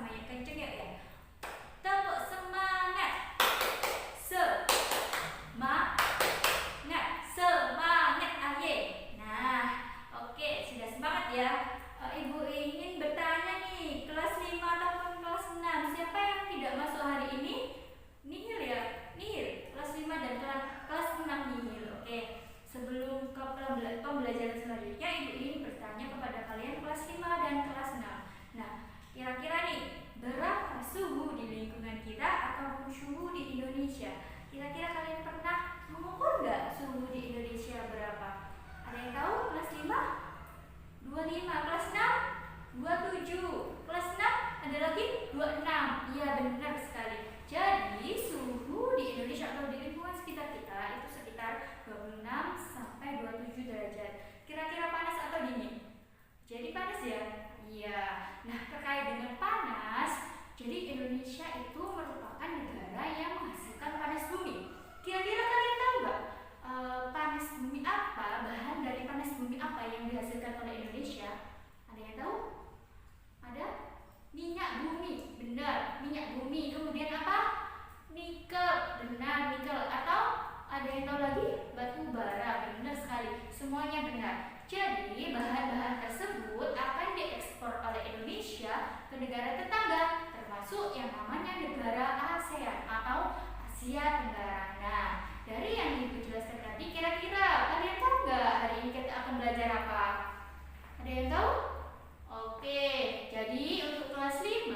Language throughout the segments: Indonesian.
sama-sama yang kenceng ya. Tepuk semangat. Semangat aye. Nah, oke, sudah semangat ya. Ibu ingin bertanya nih, kelas 5 ataupun kelas 6, siapa yang tidak masuk hari ini? Nihil ya, nihil. Kelas 5 dan kelas 6 nihil. Oke, sebelum ke pembelajaran selanjutnya, Ibu ingin bertanya kepada kalian kelas 5 dan kelas 6. Nah, kira-kira nih, berapa suhu di lingkungan kita atau suhu di Indonesia? Kira-kira kalian pernah mengukur nggak suhu di Indonesia berapa? Ada yang tahu? Kelas 5? 25. Kelas 6? 27. Kelas 6 ada lagi 26. Iya, benar sekali. Jadi suhu di Indonesia atau di lingkungan sekitar kita itu sekitar 26 sampai 27 derajat. Kira-kira panas atau dingin? Jadi panas ya? Iya. Nah, terkait dengan panas, jadi Indonesia itu merupakan negara yang menghasilkan panas bumi. Kira-kira kalian tahu nggak panas bumi apa? Bahan dari panas bumi apa yang dihasilkan oleh Indonesia? Ada yang tahu? Ada? Minyak bumi. Benar, minyak bumi. Kemudian apa? Nikel. Benar, nikel. Atau ada yang tahu lagi? Batu bara. Benar sekali. Semuanya benar. Jadi bahan-bahan tersebut akan diekspor oleh Indonesia ke negara tetangga, termasuk yang namanya negara ASEAN atau Asia Tenggara. Nah, dari yang Ibu jelaskan tadi, kira-kira kalian tahu nggak hari ini kita akan belajar apa? Ada yang tahu? Oke, jadi untuk kelas 5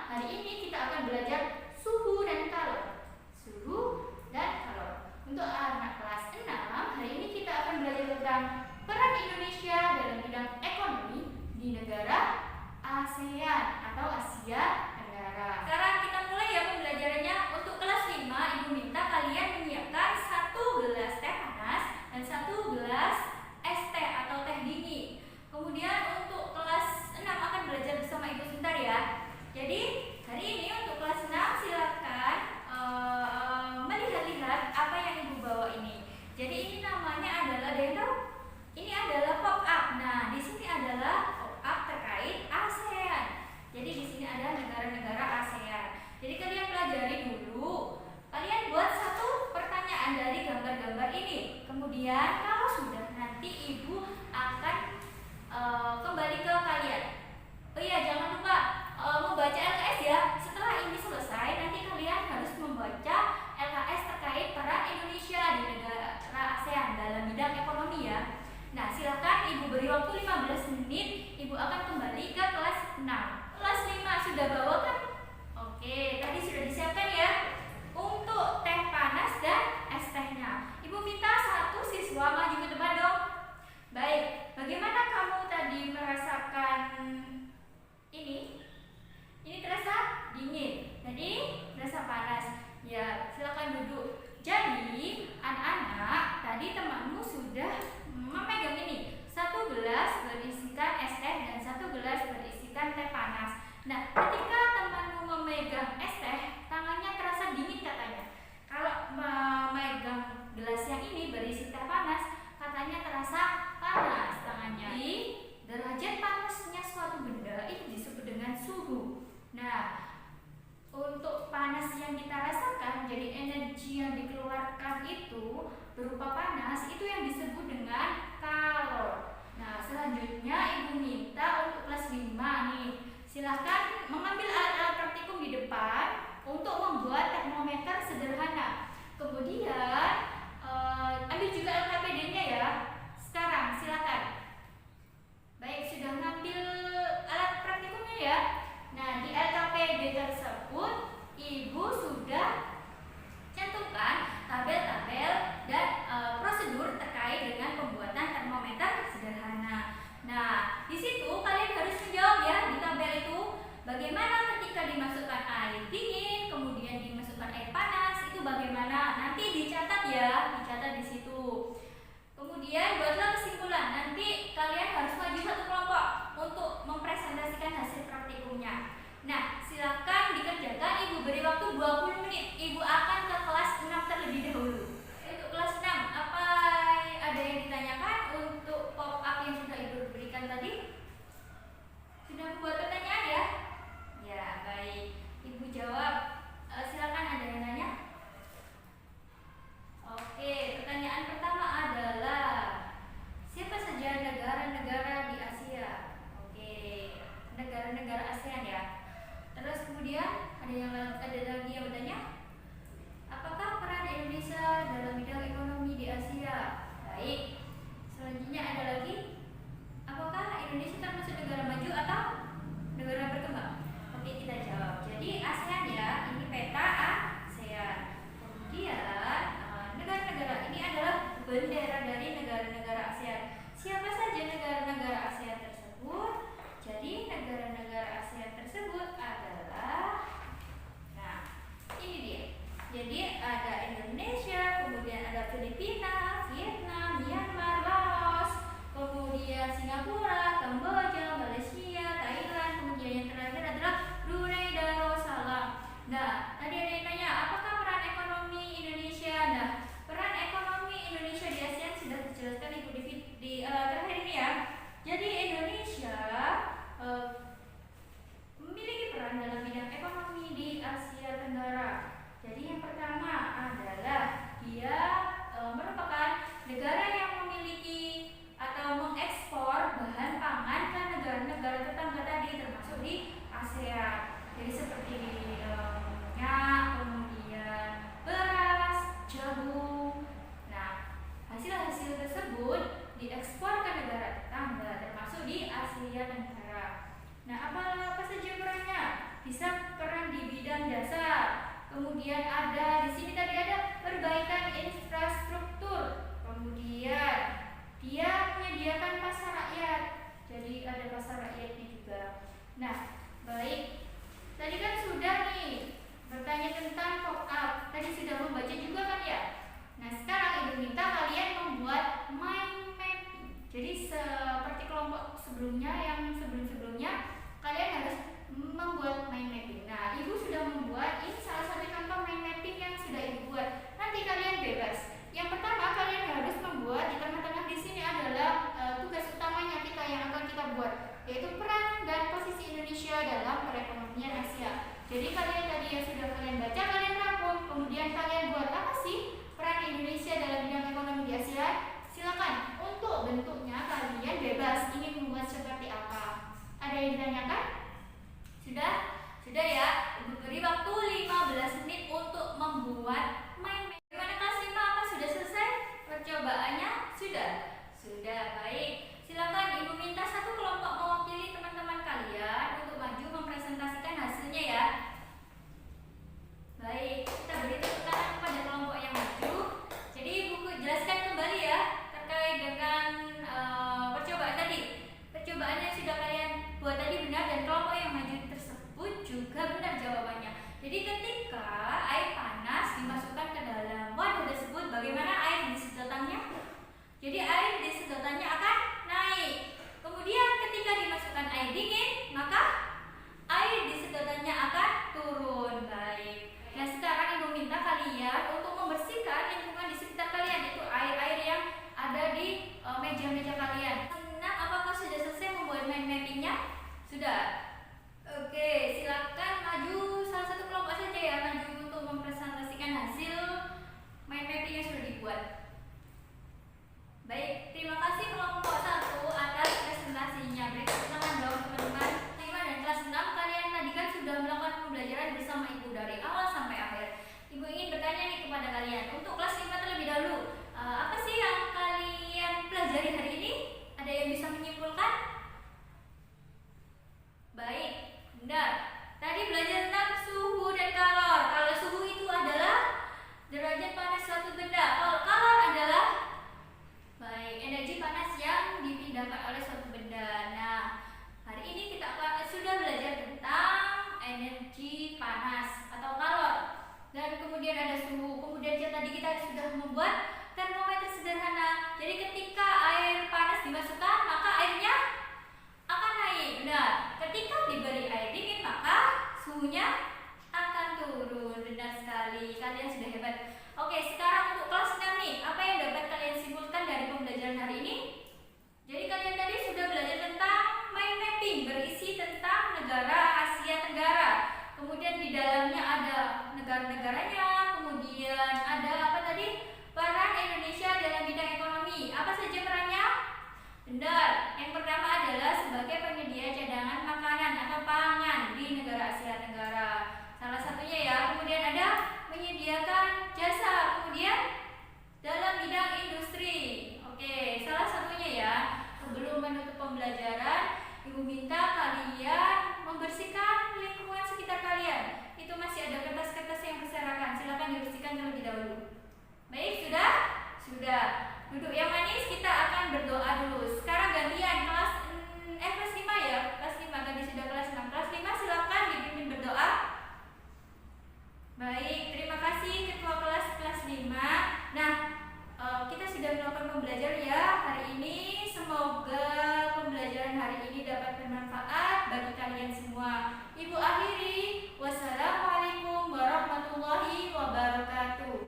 hari ini kita akan belajar suhu dan kalor. Suhu dan kalor. Untuk anak kelas 6 hari ini kita akan belajar tentang peran Indonesia dalam bidang ekonomi di negara ASEAN atau Asia Tenggara. Sekarang kita mulai ya pembelajarannya. Untuk kelas 5, Ibu minta kalian menyiapkan 1 gelas teh panas dan 1 gelas es teh atau teh dingin. Kemudian untuk kelas 6 akan belajar bersama Ibu sebentar ya. Jadi hari ini untuk kelas 6 silakan melihat-lihat apa yang Ibu bawa ini. Jadi ini namanya adalah, ada yang tahu? Ini adalah pop up. Nah, di sini adalah pop up terkait ASEAN. Jadi di sini ada negara-negara ASEAN. Jadi kalian pelajari dulu. Kalian buat 1 pertanyaan dari gambar-gambar ini. Kemudian kalau sudah, nanti Ibu akan kembali ke kalian. Oh iya, jangan lupa membaca LKS ya. Setelah ini selesai, nanti kalian harus membaca LKS terkait peran Indonesia di negara ASEAN dalam bidang ekonomi ya. Nah, silakan Ibu beri waktu 15 menit. Ibu akan kembali ke kelas 6. Kelas 5 sudah bawa kan? Oke, tadi sudah disiapkan ya. Untuk teh panas dan es tehnya, Ibu minta 1 siswa maju ke depan dong. Baik, bagaimana kamu tadi merasakan ini? Ini terasa dingin dan ini terasa panas. Ya, silakan duduk. Jadi, anak-anak, tadi temanmu sudah memegang ini 1 gelas berisikan es teh dan 1 gelas berisikan teh panas. Nah, ketika temanmu memegang es teh, tangannya terasa dingin katanya. Kalau memegang gelas yang ini berisi teh panas, katanya terasa panas tangannya. Jadi, derajat panasnya suatu benda itu disebut dengan suhu. Nah, untuk panas yang kita rasakan, jadi energi yang dikeluarkan itu berupa panas, itu yang disebut dengan kalor. Nah, selanjutnya Ibu minta untuk kelas 5 nih, silahkan mengambil alat-alat praktikum di depan untuk membuat termometer sederhana. Kemudian ambil juga LKPD-nya ya. Sekarang silakan. Baik, sudah ngambil alat praktikumnya ya. Nah, di LKPD tersebut Ibu sudah cantumkan tabel-tabel dan prosedur terkait dengan pembuatan termometer sederhana. Nah, di situ kalian harus menjawab ya di tabel itu bagaimana ketika dimasukkan air dingin, kemudian dimasukkan air panas, itu bagaimana? Nanti dicatat ya. kemudian ada lagi yang bertanya, apakah peran Indonesia dalam bidang ekonomi di Asia? Baik. Selanjutnya ada lagi, apakah Indonesia termasuk negara maju atau negara berkembang? Oke, kita jawab. Jadi ASEAN ya, ini peta ASEAN. Kemudian negara-negara ini adalah bendera dari negara-negara ASEAN. Siapa saja negara-negara ASEAN tersebut? Jadi negara-negara ASEAN tersebut adalah, nah ini dia. Jadi ada Indonesia, kemudian ada Filipina, Vietnam, Myanmar, Laos, kemudian Singapura, Kamboja, Malaysia, Thailand, kemudian yang terakhir adalah Brunei Darussalam. Nah, tadi ada yang tanya, apakah peran ekonomi Indonesia? Nah, peran ekonomi Indonesia di ASEAN sudah dijelaskan Ibu di terakhir ini ya. Jadi Indonesia memiliki peran dalam bidang ekonomi di Asia Tenggara. Jadi yang pertama adalah dia merupakan negara yang memiliki atau mengekspor bahan pangan ke negara-negara tetangga tadi, termasuk di ASEAN. Jadi seperti minyak, kemudian beras, jagung. Nah, hasil-hasil tersebut diekspor ke negara tetangga, termasuk di Asia Tenggara. Nah, apa saja perannya? Bisa peran di bidang jasa. Kemudian ada di sini tadi ada perbaikan infrastruktur. Kemudian dia menyediakan pasar rakyat. Jadi ada pasar rakyatnya juga. Nah, baik. Tadi kan sudah nih bertanya tentang pop-up. Tadi sudah membaca juga kan ya? Nah, sekarang Ibu minta kalian membuat mind mapping. Jadi seperti kelompok sebelumnya yang sebelum-sebelumnya kalian harus membuat mind mapping. Nah, Ibu sudah membuat, ini salah satu contoh mind mapping yang sudah Ibu buat. Nanti kalian bebas. Yang pertama kalian harus membuat, di tengah-tengah di sini adalah tugas utamanya kita yang akan kita buat, yaitu peran dan posisi Indonesia dalam perekonomian Asia. Jadi kalian tadi yang sudah kalian baca, kalian rangkum, kemudian kalian buat apa sih peran Indonesia dalam bidang ekonomi di Asia. Silakan, untuk bentuknya kalian bebas ingin membuat seperti apa. Ada yang ditanyakan? Sudah? Sudah ya? Ibu beri waktu 15 menit untuk membuat mind map. Bagaimana kelas 5? Apa sudah selesai percobaannya? Sudah? Sudah, baik. Silakan Ibu minta satu kelompok mewakili teman-teman kalian untuk maju mempresentasikan hasilnya ya. Baik, kita beri tepuk tangan kepada kelompok yang maju. Jadi Ibu jelaskan kembali ya terkait dengan percobaan tadi. Percobaan yang sudah kalian buat tadi benar dan kelompok yang maju tersebut juga benar jawabannya. Jadi ketika air panas dimasukkan ke dalam wadah tersebut, bagaimana air di sedotannya? Jadi air di sedotannya akan naik. Kemudian ketika dimasukkan air dingin, maka air di sedotannya akan turun. Baik. Nah, sekarang Ibu minta kalian untuk membersihkan lingkungan di sekitar kalian, yaitu air-air yang ada di meja-meja kalian. Nah, apakah sudah selesai membuat mind mappingnya? Sudah. Oke, silakan maju salah satu kelompok saja ya, maju untuk mempresentasikan hasil mind mapping yang sudah dibuat. Baik, terima kasih kelompok 1 atas presentasinya. Beri tepuk tangan dong teman-teman. 5 dan kelas 6 kalian tadi kan sudah melakukan pembelajaran bersama Ibu dari awal sampai akhir. Ibu ingin bertanya nih kepada kalian, untuk kelas 5 terlebih dahulu, apa sih yang kalian pelajari hari ini? Ada yang bisa menyimpulkan? Baik, benar. Tadi belajar tentang suhu dan kalor. Kalau suhu itu adalah derajat panas suatu benda. Kalau kalor adalah energi panas yang dipindahkan oleh suatu benda. Nah, hari ini kita sudah belajar tentang energi panas atau kalor. Dan kemudian ada suhu. Kemudian tadi kita sudah membuat termometer sederhana. Jadi ketika air panas dimasukkan, maka airnya akan naik. Benar. Ketika diberi air dingin, maka suhunya akan turun. Benar sekali. Kalian sudah hebat. Oke, sekarang untuk kelas 6 nih, apa yang dapat kalian simpulkan dari pembelajaran hari ini? Jadi kalian tadi sudah belajar tentang mind mapping, berisi tentang negara Asia Tenggara. Kemudian di dalamnya ada negara-negaranya, kemudian ada apa tadi? Peran Indonesia dalam bidang ekonomi. Apa saja perannya? Benar. Yang pertama adalah sebagai penyedia cadangan makanan atau pangan di negara Asia Tenggara. Duduk yang manis, kita akan berdoa dulu. Sekarang gantian kelas 5 ya. Kelas 5 tadi sudah kelas 6. Kelas 5 silakan dipimpin berdoa. Baik, terima kasih ketua kelas 5. Nah, kita sudah melakukan pembelajaran ya hari ini. Semoga pembelajaran hari ini dapat bermanfaat bagi kalian semua. Ibu akhiri